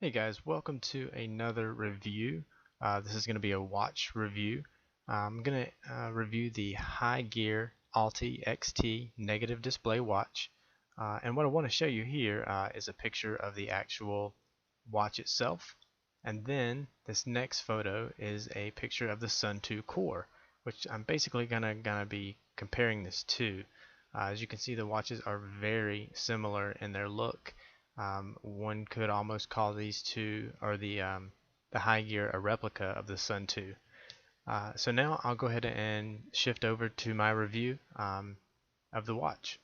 Hey guys, welcome to another review. This is going to be a watch review. I'm going to review the Highgear Alti-XT negative display watch. And what I want to show you here is a picture of the actual watch itself. And then this next photo is a picture of the Sun 2 core, which I'm basically gonna be comparing this to. As you can see, the watches are very similar in their look. One could almost call these two, or the Highgear, a replica of the Sun 2. So now I'll go ahead and shift over to my review of the watch.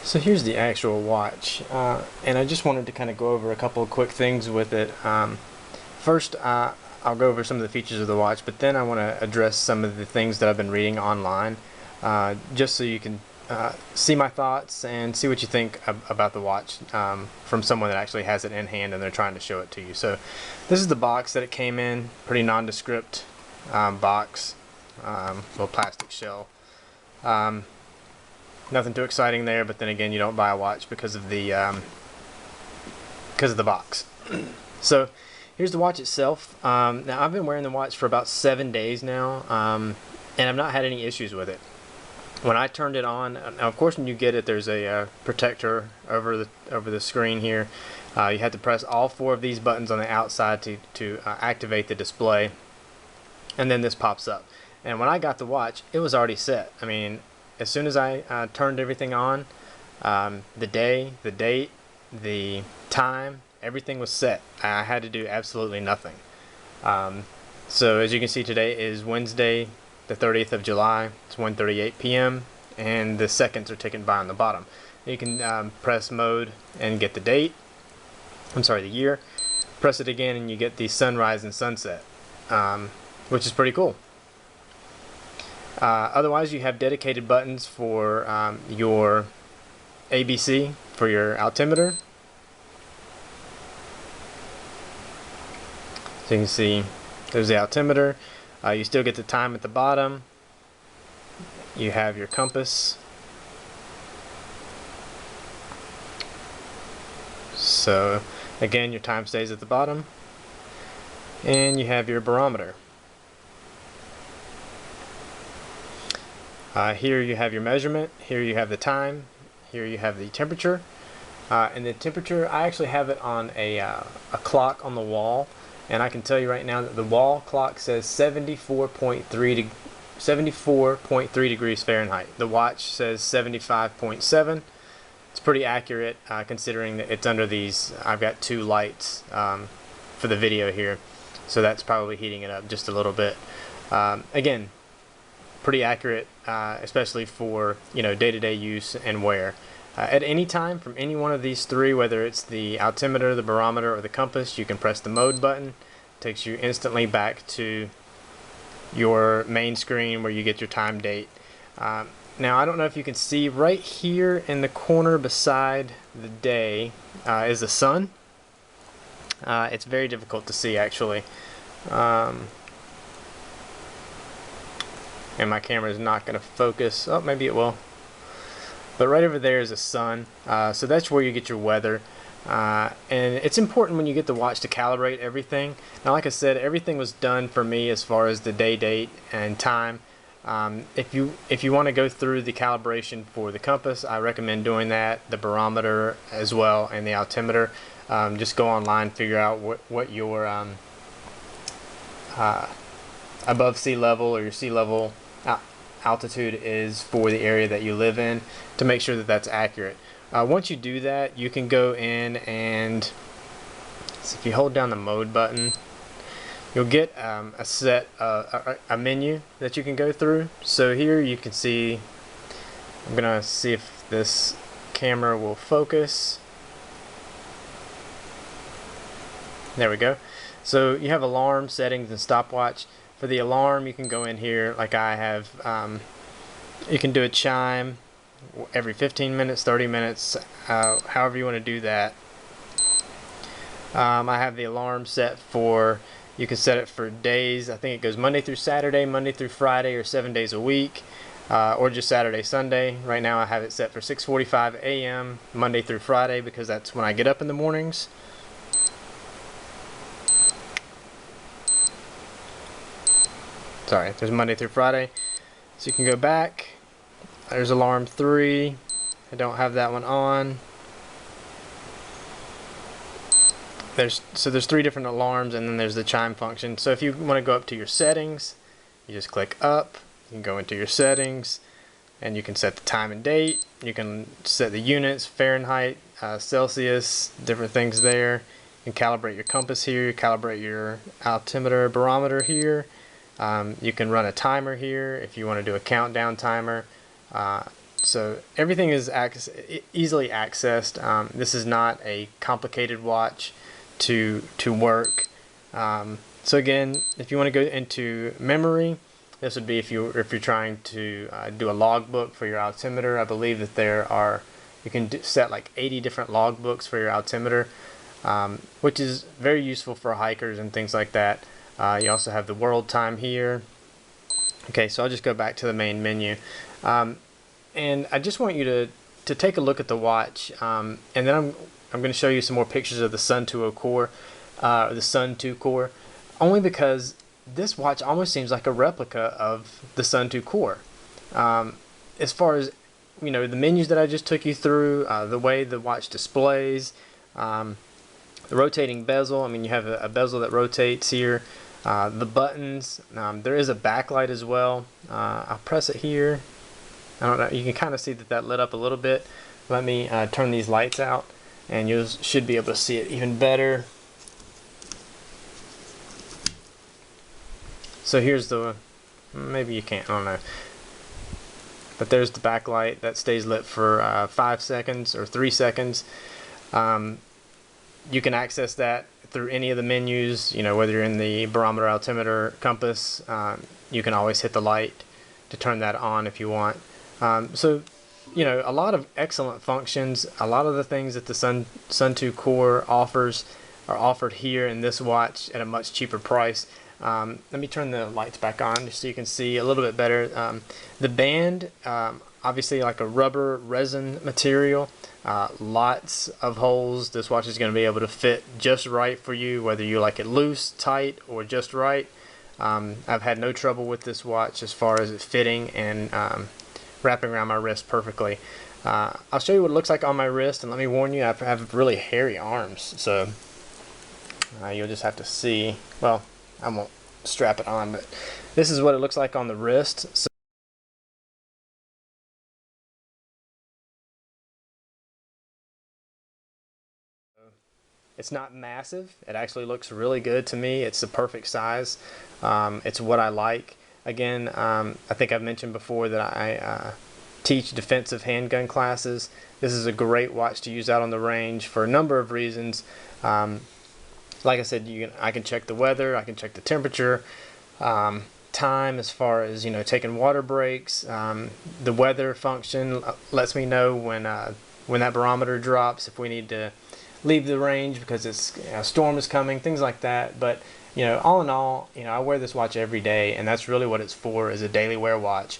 So here's the actual watch, and I just wanted to kind of go over a couple of quick things with it. First, I'll go over some of the features of the watch, but then I want to address some of the things that I've been reading online, just so you can see my thoughts and see what you think about the watch from someone that actually has it in hand and they're trying to show it to you. So this is the box that it came in, pretty nondescript box, little plastic shell. Nothing too exciting there, but then again, you don't buy a watch because of the box. So here's the watch itself. Now I've been wearing the watch for about 7 days now, and I've not had any issues with it. When I turned it on, now of course when you get it, there's a protector over the screen here. You have to press all 4 of these buttons on the outside to activate the display, and then this pops up. And when I got the watch, it was already set. I mean, as soon as I turned everything on, the day, the date, the time, everything was set. I had to do absolutely nothing. So as you can see, today is Wednesday, the 30th of July. It's 1:38 p.m. and the seconds are ticking by on the bottom. You can press mode and get the date. I'm sorry, the year. Press it again and you get the sunrise and sunset, which is pretty cool. Otherwise, you have dedicated buttons for your ABC, for your altimeter. So you can see there's the altimeter. You still get the time at the bottom. You have your compass. So again, your time stays at the bottom. And you have your barometer. Here you have your measurement, here you have the time, here you have the temperature. And the temperature, I actually have it on a clock on the wall, and I can tell you right now that the wall clock says 74.3 degrees Fahrenheit. The watch says 75.7. It's pretty accurate considering that it's under these. I've got 2 lights for the video here, so that's probably heating it up just a little bit. Again, pretty accurate, especially for day-to-day use and wear. At any time from any one of these 3, whether it's the altimeter, the barometer, or the compass, you can press the mode button. It takes you instantly back to your main screen where you get your time, date. Now I don't know if you can see right here in the corner beside the day is the sun. It's very difficult to see actually. And my camera is not going to focus. Oh, maybe it will. But right over there is the sun. So that's where you get your weather. And it's important when you get the watch to calibrate everything. Now, like I said, everything was done for me as far as the day, date, and time. If you want to go through the calibration for the compass, I recommend doing that. The barometer as well, and the altimeter. Just go online, figure out what your above sea level or your sea level altitude is for the area that you live in, to make sure that that's accurate. Once you do that, you can go in and so if you hold down the mode button, you'll get a menu that you can go through. So here you can see, I'm gonna see if this camera will focus. There we go. So you have alarm settings and stopwatch. For the alarm, you can go in here like I have. You can do a chime every 15 minutes, 30 minutes, however you want to do that. I have the alarm set for, you can set it for days. I think it goes Monday through Saturday, Monday through Friday, or 7 days a week, or just Saturday, Sunday. Right now I have it set for 6:45 a.m. Monday through Friday because that's when I get up in the mornings. Sorry, there's Monday through Friday. So you can go back. There's alarm 3. I don't have that one on. There's 3 different alarms, and then there's the chime function. So if you want to go up to your settings, you just click up. You can go into your settings, and you can set the time and date. You can set the units, Fahrenheit, Celsius, different things there. You can calibrate your compass here. You calibrate your altimeter, barometer here. You can run a timer here if you want to do a countdown timer. So everything is easily accessed. This is not a complicated watch to work. So again, if you want to go into memory, this would be if you're trying to do a logbook for your altimeter. I believe that you can set like 80 different logbooks for your altimeter, which is very useful for hikers and things like that. You also have the Worldtime here. Okay, so I'll just go back to the main menu. And I just want you to take a look at the watch, and then I'm going to show you some more pictures of the Sun 2 core, the Sun 2 core, only because this watch almost seems like a replica of the Sun 2 core. As far as the menus that I just took you through, the way the watch displays, the rotating bezel. I mean, you have a bezel that rotates here. The buttons. There is a backlight as well. I'll press it here. I don't know. You can kind of see that lit up a little bit. Let me turn these lights out, and you should be able to see it even better. So here's maybe you can't. I don't know. But there's the backlight that stays lit for 5 seconds or 3 seconds. You can access that through any of the menus, whether you're in the barometer, altimeter, compass. You can always hit the light to turn that on if you want. So a lot of excellent functions. A lot of the things that the Sun 2 core offers are offered here in this watch at a much cheaper price. Let me turn the lights back on just so you can see a little bit better. The band, obviously like a rubber resin material. Lots of holes. This watch is going to be able to fit just right for you, whether you like it loose, tight, or just right. I've had no trouble with this watch as far as it fitting and wrapping around my wrist perfectly. I'll show you what it looks like on my wrist, and let me warn you, I have really hairy arms, so you'll just have to see. Well, I won't strap it on, but this is what it looks like on the wrist. So it's not massive. It actually looks really good to me. It's the perfect size. It's what I like. Again, I think I've mentioned before that I teach defensive handgun classes. This is a great watch to use out on the range for a number of reasons. Like I said, I can check the weather, I can check the temperature, time as far as taking water breaks. The weather function lets me know when that barometer drops, if we need to leave the range because a storm is coming, things like that. But all in all, I wear this watch every day, and that's really what it's for, is a daily wear watch.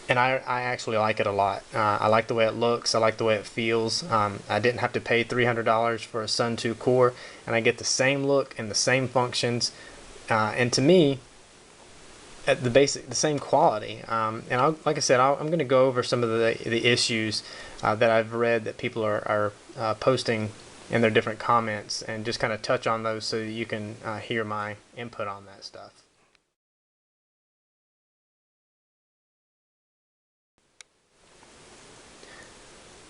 And I actually like it a lot. I like the way it looks. I like the way it feels. I didn't have to pay $300 for a Sun 2 core, and I get the same look and the same functions. And to me, at the same quality. And like I said, I'm going to go over some of the issues that I've read that people are posting in their different comments, and just kind of touch on those so that you can hear my input on that stuff.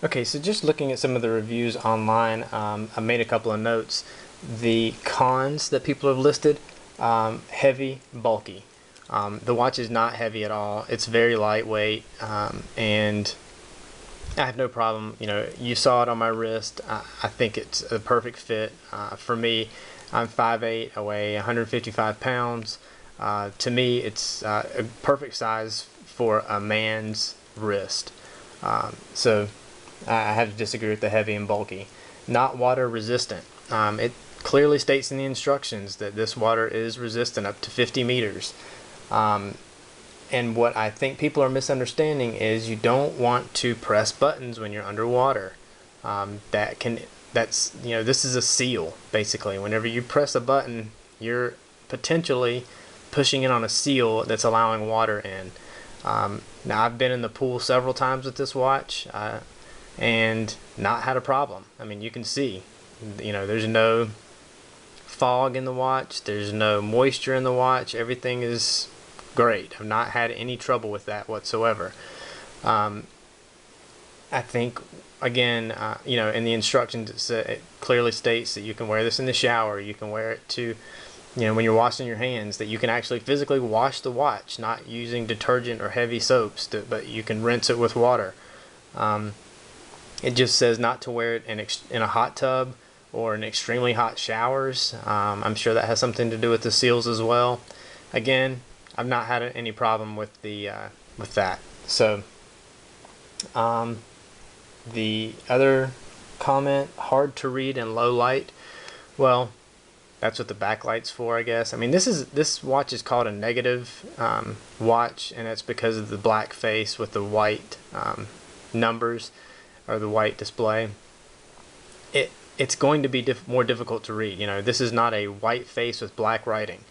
Okay, so just looking at some of the reviews online, I made a couple of notes. The cons that people have listed: heavy, bulky. The watch is not heavy at all. It's very lightweight, and I have no problem. You saw it on my wrist. I think it's a perfect fit for me. I'm 5'8", I weigh 155 pounds. To me, it's a perfect size for a man's wrist. So I have to disagree with the heavy and bulky. Not water resistant. It clearly states in the instructions that this water is resistant up to 50 meters. And what I think people are misunderstanding is you don't want to press buttons when you're underwater. That's, you know, this is a seal, basically. Whenever you press a button, you're potentially pushing it on a seal that's allowing water in. Now, I've been in the pool several times with this watch and not had a problem. I mean, you can see, you know, there's no fog in the watch, there's no moisture in the watch, everything is great. I've not had any trouble with that whatsoever. I think, again, you know, in the instructions it clearly states that you can wear this in the shower, you can wear it to, you know, when you're washing your hands, that you can actually physically wash the watch, not using detergent or heavy soaps, but you can rinse it with water. It just says not to wear it in a hot tub or in extremely hot showers. I'm sure that has something to do with the seals as well. Again, I've not had any problem with with that. So the other comment, hard to read in low light. Well, that's what the backlight's for, I guess. I mean, this watch is called a negative watch, and it's because of the black face with the white numbers, or the white display. It's going to be more difficult to read. You know, this is not a white face with black writing.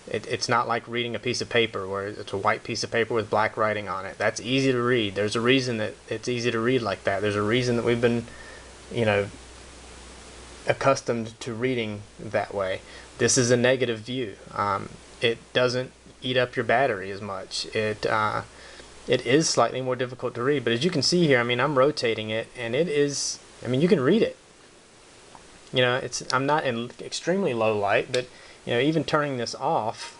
It's not like reading a piece of paper where it's a white piece of paper with black writing on it. That's easy to read. There's a reason that it's easy to read like that. There's a reason that we've been, you know, accustomed to reading that way. This is a negative view. It doesn't eat up your battery as much. It is slightly more difficult to read, but as you can see here, I mean, I'm rotating it, and it is, I mean, you can read it. You know, I'm not in extremely low light, but, you know, even turning this off,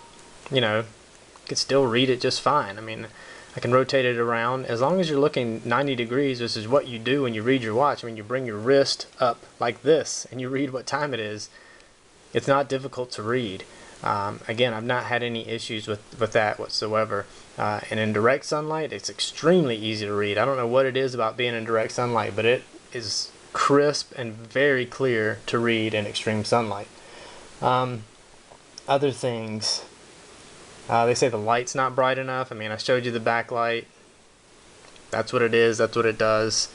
you know, you can still read it just fine. I mean, I can rotate it around. As long as you're looking 90 degrees, this is what you do when you read your watch. I mean, you bring your wrist up like this, and you read what time it is. It's not difficult to read. Again, I've not had any issues with that whatsoever. And in direct sunlight, it's extremely easy to read. I don't know what it is about being in direct sunlight, but it is crisp and very clear to read in extreme sunlight. Other things, they say the light's not bright enough. I mean, I showed you the backlight. That's what it is. That's what it does.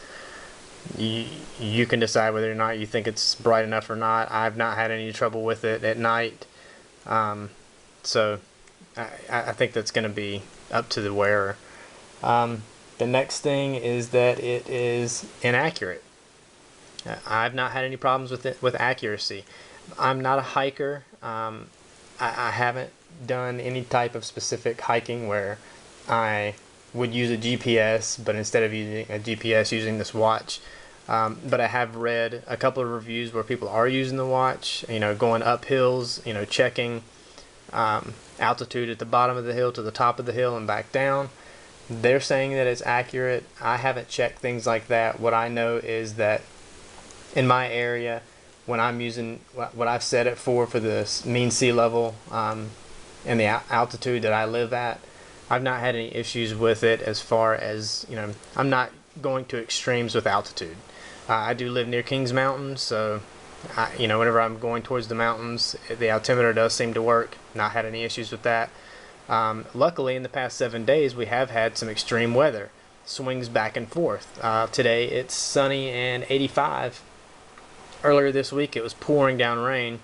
You can decide whether or not you think it's bright enough or not. I've not had any trouble with it at night. So I think that's going to be up to the wearer. The next thing is that it is inaccurate. I've not had any problems with accuracy. I'm not a hiker. I haven't done any type of specific hiking where I would use a GPS, but instead of using a GPS, using this watch. But I have read a couple of reviews where people are using the watch, you know, going up hills, you know, checking altitude at the bottom of the hill to the top of the hill and back down. They're saying that it's accurate. I haven't checked things like that. What I know is that in my area, when I'm using what I've set it for the mean sea level and the altitude that I live at, I've not had any issues with it as far as, you know, I'm not going to extremes with altitude. I do live near Kings Mountain, so you know, whenever I'm going towards the mountains, the altimeter does seem to work. Not had any issues with that. Luckily, in the past 7 days, we have had some extreme weather. Swings back and forth. Today, it's sunny and 85. Earlier this week, it was pouring down rain.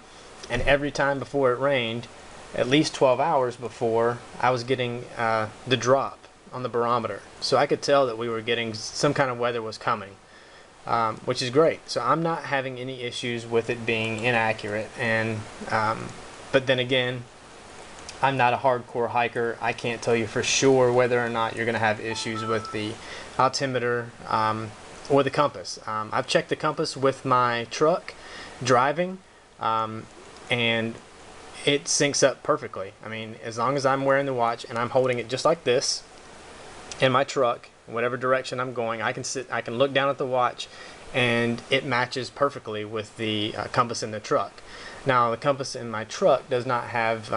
And every time before it rained, at least 12 hours before, I was getting the drop on the barometer. So I could tell that we were getting some kind of weather was coming. Which is great. So I'm not having any issues with it being inaccurate. And but then again, I'm not a hardcore hiker. I can't tell you for sure whether or not you're going to have issues with the altimeter or the compass. I've checked the compass with my truck driving, and it syncs up perfectly. I mean, as long as I'm wearing the watch and I'm holding it just like this in my truck, whatever direction I'm going, I can look down at the watch, and it matches perfectly with the compass in the truck. Now the compass in my truck does not have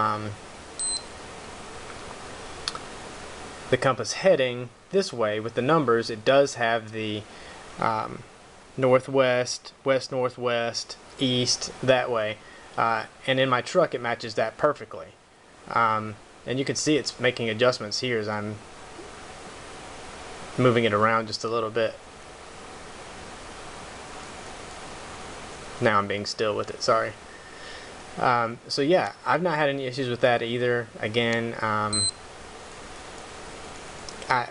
the compass heading this way with the numbers. It does have the northwest, west northwest, east, that way, and in my truck it matches that perfectly. And you can see it's making adjustments here as I'm moving it around just a little bit. Now I'm being still with it, sorry. So yeah, I've not had any issues with that either. Again,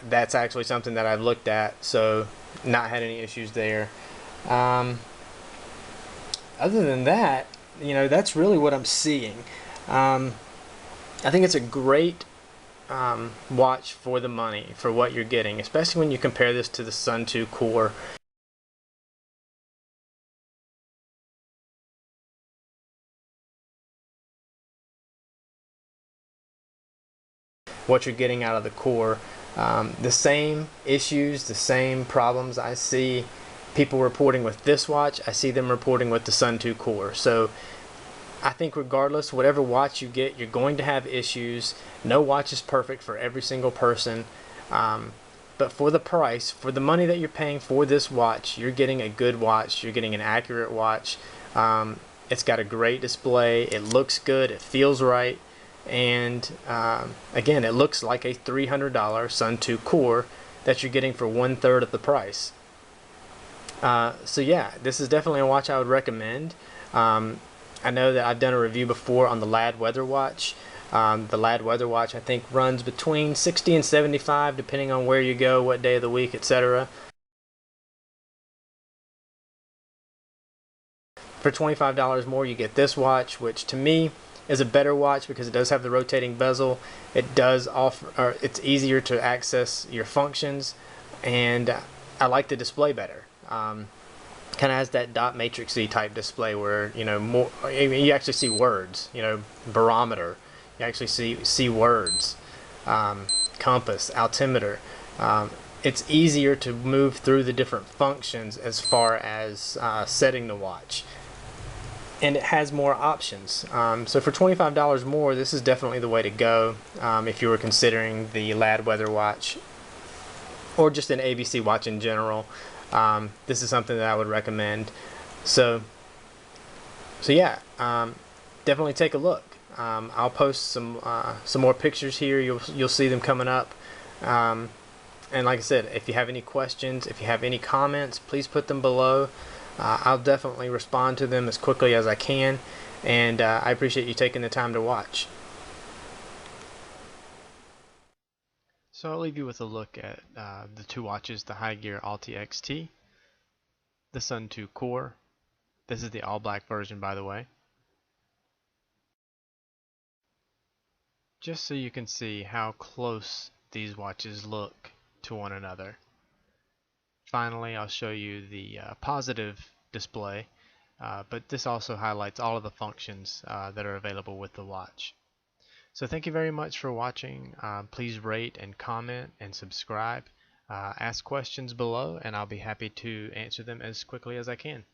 that's actually something that I've looked at, so not had any issues there. Other than that, you know, that's really what I'm seeing. I think it's a great watch for the money, for what you're getting, especially when you compare this to the Sun 2 Core. What you're getting out of the Core. The same issues, the same problems I see people reporting with this watch, I see them reporting with the Sun 2 Core. So I think regardless, whatever watch you get, you're going to have issues. No watch is perfect for every single person. But for the price, for the money that you're paying for this watch, you're getting a good watch. You're getting an accurate watch. It's got a great display. It looks good. It feels right. And again, it looks like a $300 Sun 2 Core that you're getting for 1/3 of the price. So yeah, this is definitely a watch I would recommend. I know that I've done a review before on the Lad Weather Watch. The Lad Weather Watch I think runs between $60 and $75 depending on where you go, what day of the week, etc. For $25 more you get this watch, which to me is a better watch because it does have the rotating bezel. It does offer, or it's easier to access your functions, and I like the display better. Kind of has that dot matrixy type display where, you know, more you actually see words. You know, barometer, you actually see words. Compass, altimeter. It's easier to move through the different functions as far as setting the watch, and it has more options. So for $25 more, this is definitely the way to go if you were considering the Lad Weather Watch or just an ABC watch in general. This is something that I would recommend. So yeah, definitely take a look. I'll post some more pictures here. You'll see them coming up. And like I said, if you have any questions, if you have any comments, please put them below. I'll definitely respond to them as quickly as I can, and I appreciate you taking the time to watch. So I'll leave you with a look at the two watches, the Highgear Alti-XT, the Sun 2 Core. This is the all black version, by the way. Just so you can see how close these watches look to one another. Finally, I'll show you the positive display, but this also highlights all of the functions that are available with the watch. So thank you very much for watching. Please rate and comment and subscribe. Ask questions below and I'll be happy to answer them as quickly as I can.